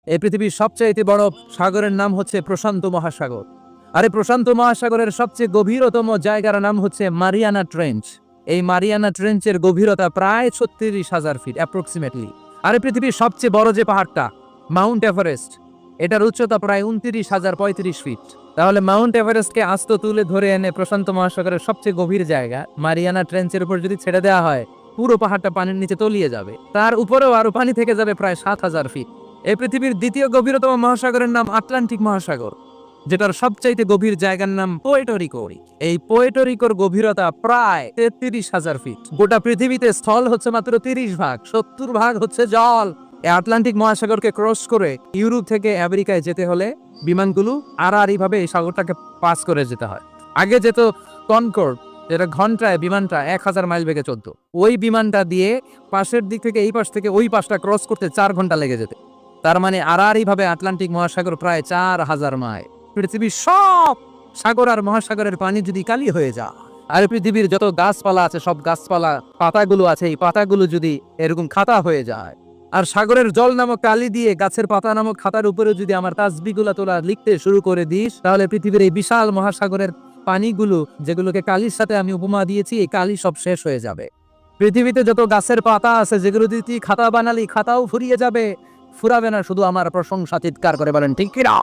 এই পৃথিবীর সবচেয়ে বড় সাগরের নাম হচ্ছে প্রশান্ত মহাসাগর। আর এই প্রশান্ত মহাসাগরের সবচেয়ে গভীরতম জায়গার নাম হচ্ছে মারিয়ানা ট্রেঞ্চ। এই মারিয়ানা ট্রেঞ্চের গভীরতা প্রায় 36,000 ফিট অ্যাপ্রক্সিমেটলি। আর এই পৃথিবীর সবচেয়ে বড় যে পাহাড়টা মাউন্ট এভারেস্ট, এটার উচ্চতা প্রায় 29,035 ফিট। তাহলে মাউন্ট এভারেস্টকে আস্ত তুলে ধরে এনে প্রশান্ত মহাসাগরের সবচেয়ে গভীর জায়গা মারিয়ানা ট্রেঞ্চের উপর যদি ছেড়ে দেওয়া হয়, পুরো পাহাড়টা পানির নিচে তলিয়ে যাবে। তার উপরেও আরো পানি থেকে যাবে প্রায় 7,000 ফিট। এই পৃথিবীর দ্বিতীয় গভীরতম মহাসাগরের নাম আটলান্টিক মহাসাগর, যেটার সবচাইতে গভীর জায়গার নাম পোর্টোরিকো। এই পোর্টোরিকোর গভীরতা প্রায় 33,000 ফিট। গোটা পৃথিবীতে স্থল হচ্ছে মাত্র 30 ভাগ, 70 ভাগ হচ্ছে জল। এই আটলান্টিক মহাসাগরকে ক্রস করে ইউরোপ থেকে আমেরিকায় যেতে হলে বিমানগুলো আড়াআড়ি ভাবে এই সাগরটাকে পাস করে যেতে হয়। আগে যেত কনকর্ড, যেটা ঘন্টায় বিমানটা 1000 মাইল বেগে চলতো। ওই বিমানটা দিয়ে পাশের দিক থেকে এই পাশ থেকে ওই পাশটা ক্রস করতে 4 ঘন্টা লেগে যেত। তার মানে আড়াআড়ি ভাবে আটলান্টিক মহাসাগর প্রায় 4000 মাইল। পৃথিবীর সব সাগর আর মহাসাগরের পানি যদি কালি হয়ে যায়, আর পৃথিবীর যত গাছপালা আছে সব গাছপালা পাতাগুলো আছে, এই পাতাগুলো যদি এরকম খাতা হয়ে যায়, আর সাগরের জল নামক কালি দিয়ে গাছের পাতা নামক খাতার উপরে যদি আমার তাসবিহগুলো তোলা লিখতে শুরু করে দিস, তাহলে পৃথিবীর এই বিশাল মহাসাগরের পানিগুলো, যেগুলোকে কালির সাথে আমি উপমা দিয়েছি, এই কালি সব শেষ হয়ে যাবে। পৃথিবীতে যত গাছের পাতা আছে, যেগুলো দিয়ে তুই খাতা বানালি, খাতাও ফুরিয়ে যাবে। ফুরাবে না, শুধু আমার প্রশংসা চিৎকার করে বলেন ঠিক কিনা?